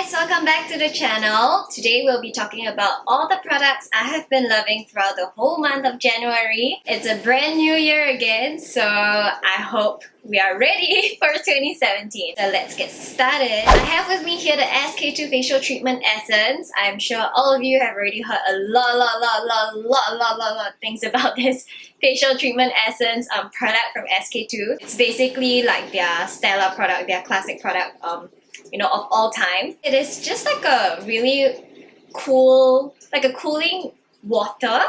guys, welcome back to the channel. Today we'll be talking about all the products I have been loving throughout the whole month of January. It's a brand new year again, so I hope we are ready for 2017. So let's get started. I have with me here the SK-II Facial Treatment Essence. I'm sure all of you have already heard a lot of things about this facial treatment essence product from SK-II. It's basically like their stellar product, their classic product, of all time. It is just like a really cool, like a cooling water.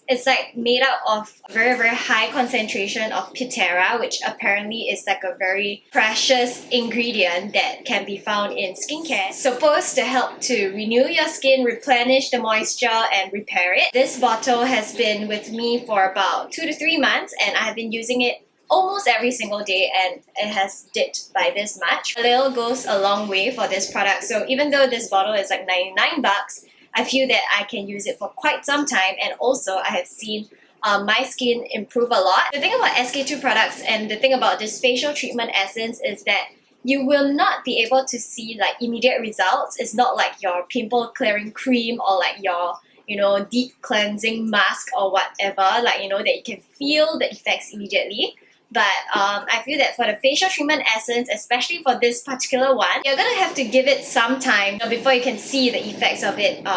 It's like made out of very high concentration of pitera, which apparently is like a very precious ingredient that can be found in skincare. Supposed to help to renew your skin, replenish the moisture, and repair it. This bottle has been with me for about 2 to 3 months, and I have been using it almost every single day, and it has dipped by this much. A little goes a long way for this product, so even though this bottle is like 99 bucks, I feel that I can use it for quite some time, and also I have seen my skin improve a lot. The thing about SK-II products and the thing about this facial treatment essence is that you will not be able to see like immediate results. It's not like your pimple clearing cream or like your deep cleansing mask or whatever, like that you can feel the effects immediately. But I feel that for the facial treatment essence, especially for this particular one, you're gonna have to give it some time before you can see the effects of it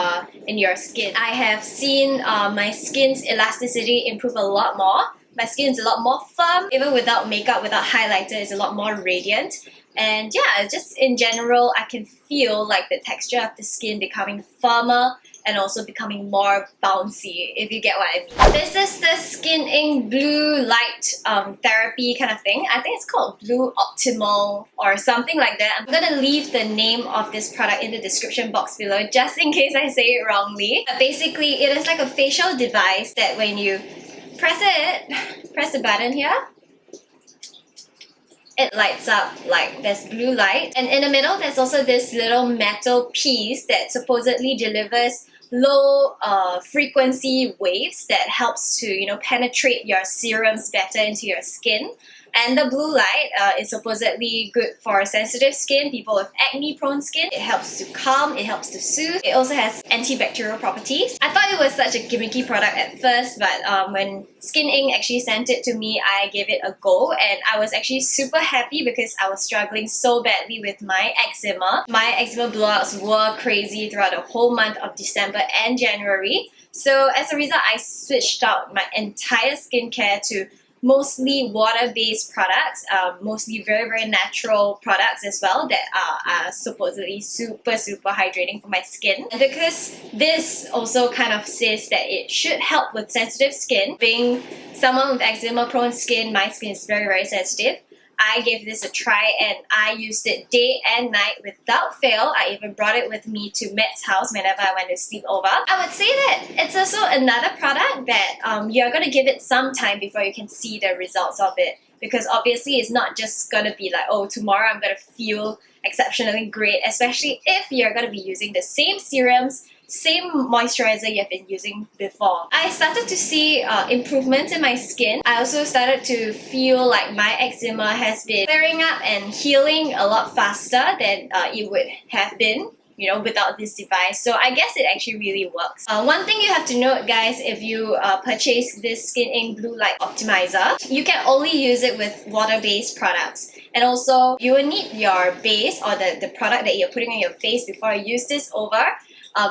in your skin. I have seen my skin's elasticity improve a lot more. My skin is a lot more firm. Even without makeup, without highlighter, it's a lot more radiant. And yeah, just in general, I can feel like the texture of the skin becoming firmer and also becoming more bouncy, if you get what I mean. This is the Skin Ink Blue Light Therapy kind of thing. I think it's called Blue Optimal or something like that. I'm gonna leave the name of this product in the description box below just in case I say it wrongly. But basically, it is like a facial device that when you press the button here, it lights up like there's blue light, and in the middle there's also this little metal piece that supposedly delivers low frequency waves that helps to penetrate your serums better into your skin. And the blue light is supposedly good for sensitive skin, people with acne prone skin. It helps to calm, it helps to soothe. It also has antibacterial properties. I thought it was such a gimmicky product at first, but when Skin Ink actually sent it to me, I gave it a go, and I was actually super happy because I was struggling so badly with my eczema. My eczema blowouts were crazy throughout the whole month of December and January. So as a result, I switched out my entire skincare to mostly water-based products, mostly very natural products as well that are supposedly super hydrating for my skin. And because this also kind of says that it should help with sensitive skin, being someone with eczema-prone skin, my skin is very sensitive. I gave this a try and I used it day and night without fail. I even brought it with me to Matt's house whenever I went to sleep over. I would say that it's also another product that you're going to give it some time before you can see the results of it. Because obviously it's not just going to be like, oh, tomorrow I'm going to feel exceptionally great, especially if you're going to be using the same serums, same moisturizer you've been using before. I started to see improvements in my skin. I also started to feel like my eczema has been clearing up and healing a lot faster than it would have been without this device. So I guess it actually really works. One thing you have to note, guys, if you purchase this Skin Ink Blue Light Optimizer, you can only use it with water-based products. And also, you will need your base or the product that you're putting on your face before you use this over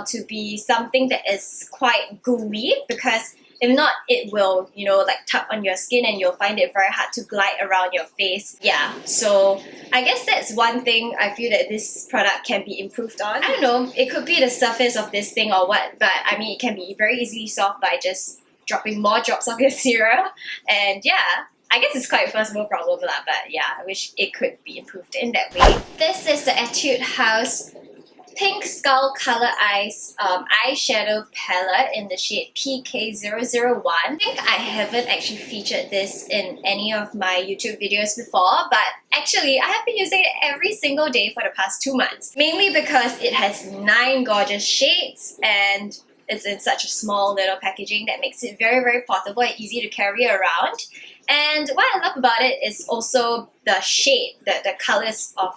to be something that is quite gooey, because if not, it will, like tug on your skin and you'll find it very hard to glide around your face. Yeah, so I guess that's one thing I feel that this product can be improved on. I don't know, it could be the surface of this thing or what, but I mean, it can be very easily solved by just dropping more drops of your serum. And yeah, I guess it's quite a first world problem, but yeah, I wish it could be improved in that way. This is the Etude House Pink Skull Color Eyes Eyeshadow Palette in the shade PK001. I think I haven't actually featured this in any of my YouTube videos before, but actually I have been using it every single day for the past 2 months. Mainly because it has 9 gorgeous shades and it's in such a small little packaging that makes it very portable and easy to carry around. And what I love about it is also the shade, the colors of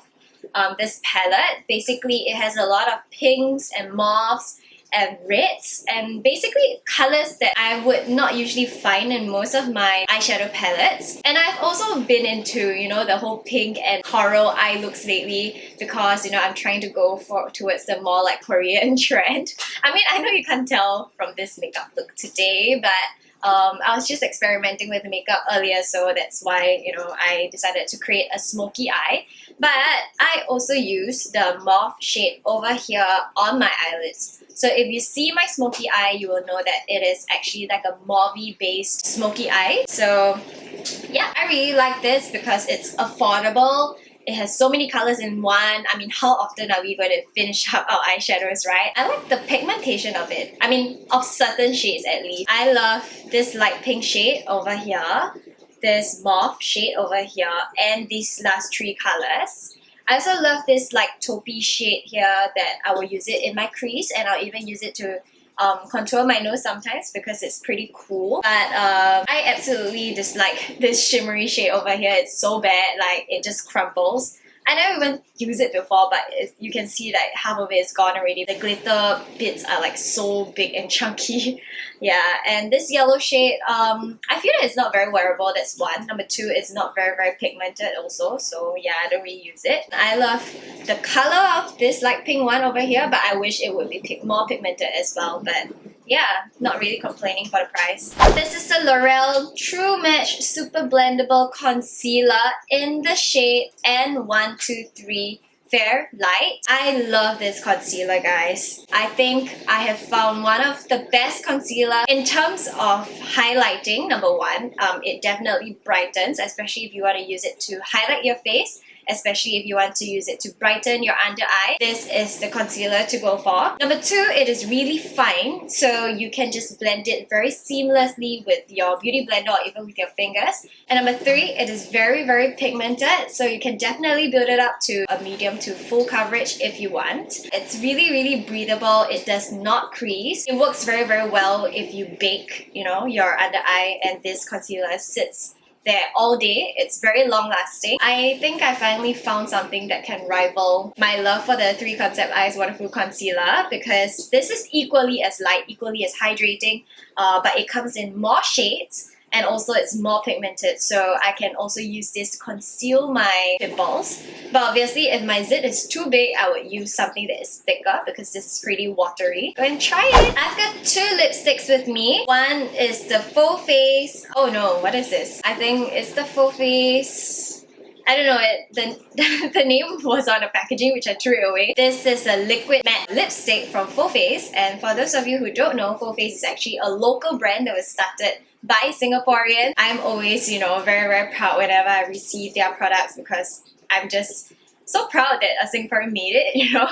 this palette. Basically, it has a lot of pinks and mauves and reds, and basically colors that I would not usually find in most of my eyeshadow palettes. And I've also been into, you know, the whole pink and coral eye looks lately because, you know, I'm trying to go towards the more like Korean trend. I mean, I know you can't tell from this makeup look today, but I was just experimenting with makeup earlier, so that's why, you know, I decided to create a smoky eye. But I also use the mauve shade over here on my eyelids. So if you see my smoky eye, you will know that it is actually like a mauve based smoky eye. So yeah, I really like this because it's affordable. It has so many colors in one. I mean, how often are we going to finish up our eyeshadows, right? I like the pigmentation of it. I mean, of certain shades at least. I love this light pink shade over here, this mauve shade over here, and these last three colors. I also love this like taupey shade here that I will use it in my crease, and I'll even use it to contour my nose sometimes because it's pretty cool. But I absolutely dislike this shimmery shade over here. It's so bad, like it just crumbles. I never even used it before, but you can see that half of it is gone already. The glitter bits are like so big and chunky. Yeah, and this yellow shade, I feel that it's not very wearable, that's one. Number two, it's not very pigmented also, so yeah, I don't really use it. I love the color of this light pink one over here, but I wish it would be more pigmented as well, but yeah, not really complaining for the price. This is the L'Oreal True Match Super Blendable Concealer in the shade N123 Fair Light. I love this concealer, guys. I think I have found one of the best concealer in terms of highlighting. Number one, it definitely brightens, especially if you want to use it to highlight your face, especially if you want to use it to brighten your under eye. This is the concealer to go for. Number two, it is really fine, so you can just blend it very seamlessly with your beauty blender or even with your fingers. And number three, it is very pigmented, so you can definitely build it up to a medium to full coverage if you want. It's really breathable. It does not crease. It works very well if you bake, you know, your under eye, and this concealer sits there all day. It's very long lasting. I think I finally found something that can rival my love for the 3 Concept Eyes Waterproof Concealer, because this is equally as light, equally as hydrating, but it comes in more shades, and also it's more pigmented, so I can also use this to conceal my pimples. But obviously if my zit is too big, I would use something that is thicker because this is pretty watery. Go and try it! I've got 2 lipsticks with me. One is the Fauxfayc. Oh no, what is this? I think it's the Fauxfayc. I don't know it. The name was on the packaging, which I threw it away. This is a liquid matte lipstick from Fauxfayc, and for those of you who don't know, Fauxfayc is actually a local brand that was started by Singaporeans. I'm always, you know, very proud whenever I receive their products because I'm just so proud that a Singaporean made it, you know.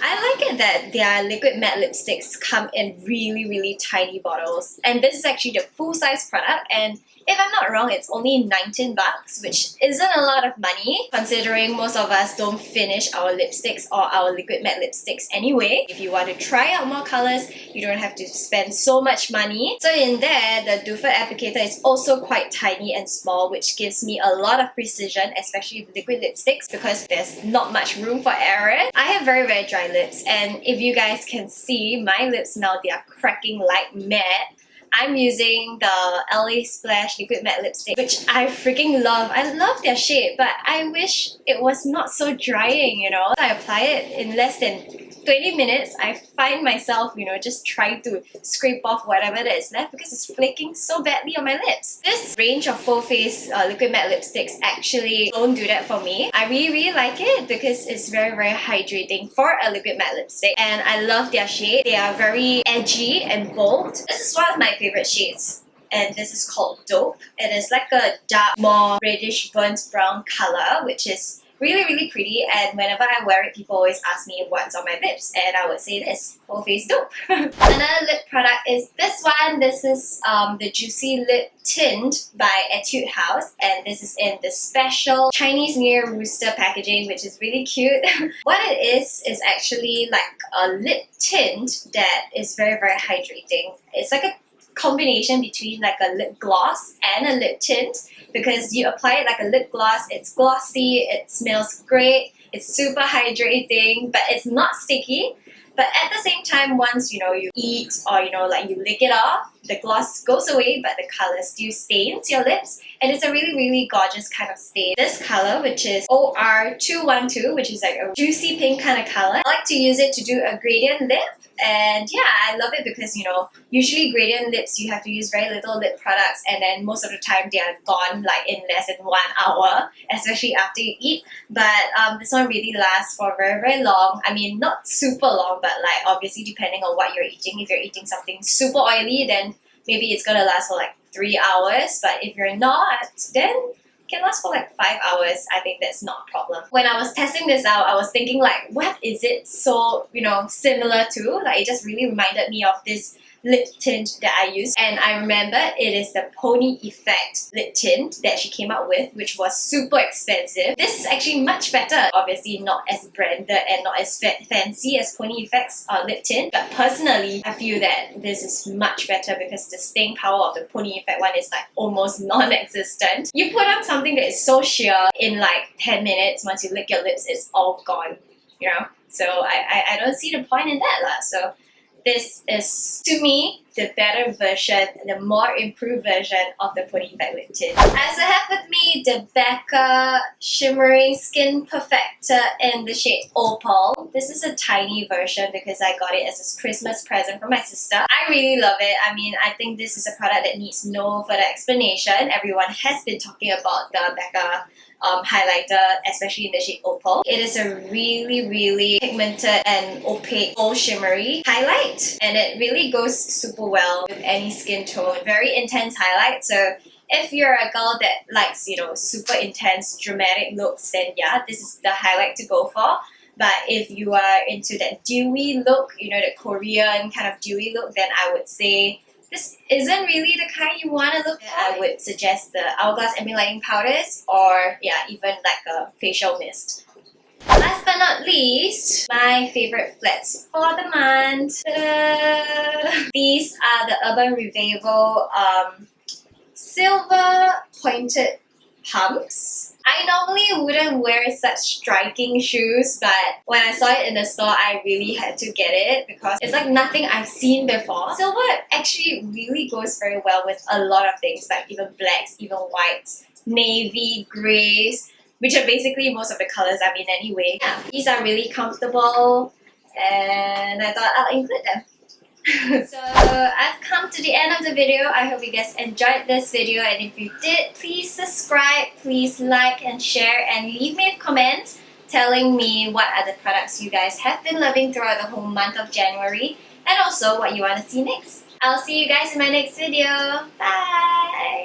I like it that their liquid matte lipsticks come in really tiny bottles, and this is actually the full size product, and if I'm not wrong, it's only 19 bucks, which isn't a lot of money considering most of us don't finish our lipsticks or our liquid matte lipsticks anyway. If you want to try out more colors, you don't have to spend so much money. So in there, the doe foot applicator is also quite tiny and small, which gives me a lot of precision, especially with liquid lipsticks, because there's not much room for error. I have very dry lips, and if you guys can see, my lips now, they are cracking like mad. I'm using the LA Splash Liquid Matte Lipstick, which I freaking love. I love their shade, but I wish it was not so drying, you know. I apply it in less than 20 minutes, I find myself, you know, just trying to scrape off whatever that is left because it's flaking so badly on my lips. This range of Fauxfayc liquid matte lipsticks actually don't do that for me. I really like it because it's very hydrating for a liquid matte lipstick, and I love their shade. They are very edgy and bold. This is one of my favorite shades, and this is called Dope. It is like a dark, more reddish burnt brown color, which is really pretty, and whenever I wear it, people always ask me what's on my lips, and I would say this, Fauxfayc Dope. Another lip product is this one. This is the Juicy Lip Tint by Etude House, and this is in the special Chinese New Year rooster packaging, which is really cute. What it is actually like a lip tint that is very hydrating. It's like a combination between like a lip gloss and a lip tint, because you apply it like a lip gloss, it's glossy, it smells great, It's super hydrating, but it's not sticky. But at the same time, once you eat or like you lick it off, the gloss goes away, but the color still stains your lips, and it's a really, really gorgeous kind of stain. This color, which is OR212, which is like a juicy pink kind of color, I like to use it to do a gradient lip. And yeah, I love it because usually gradient lips you have to use very little lip products, and then most of the time they are gone like in less than 1 hour, especially after you eat. But this one really lasts for very, very long. I mean, not super long, but like obviously depending on what you're eating. If you're eating something super oily, then maybe it's gonna last for like 3 hours. But if you're not, then can last for like 5 hours. I think that's not a problem. When I was testing this out, I was thinking like, what is it so similar to? Like, it just really reminded me of this lip tint that I use, and I remember it is the Pony Effect lip tint that she came out with, which was super expensive. This is actually much better. Obviously not as branded and not as fancy as Pony Effect's lip tint, but personally I feel that this is much better because the staying power of the Pony Effect one is like almost non-existent. You put on something that is so sheer, in like 10 minutes, once you lick your lips, it's all gone, so I don't see the point in that lah. So this is, to me, the better version, the more improved version of the Pony Effect lip tint. I also have with me the Becca Shimmering Skin Perfector in the shade Opal. This is a tiny version because I got it as a Christmas present from my sister. I really love it. I mean, I think this is a product that needs no further explanation. Everyone has been talking about the Becca highlighter, especially in the shade Opal. It is a really, really pigmented and opaque, gold shimmery highlight, and it really goes super well with any skin tone. Very intense highlight, so if you're a girl that likes, super intense, dramatic looks, then yeah, this is the highlight to go for. But if you are into that dewy look, the Korean kind of dewy look, then I would say this isn't really the kind you want to look for. I would suggest the Hourglass Ambient Lighting powders, or yeah, even like a facial mist. Last but not least, my favorite flats for the month. Ta-da! These are the Urban Revivo silver pointed pumps. I normally wouldn't wear such striking shoes, but when I saw it in the store, I really had to get it because it's like nothing I've seen before. Silver actually really goes very well with a lot of things, like even blacks, even whites, navy, greys, which are basically most of the colors I'm in anyway. Yeah, these are really comfortable, and I thought I'll include them. So I've come to the end of the video. I hope you guys enjoyed this video, and if you did, please subscribe, please like and share, and leave me a comment telling me what are the products you guys have been loving throughout the whole month of January, and also what you want to see next. I'll see you guys in my next video. Bye!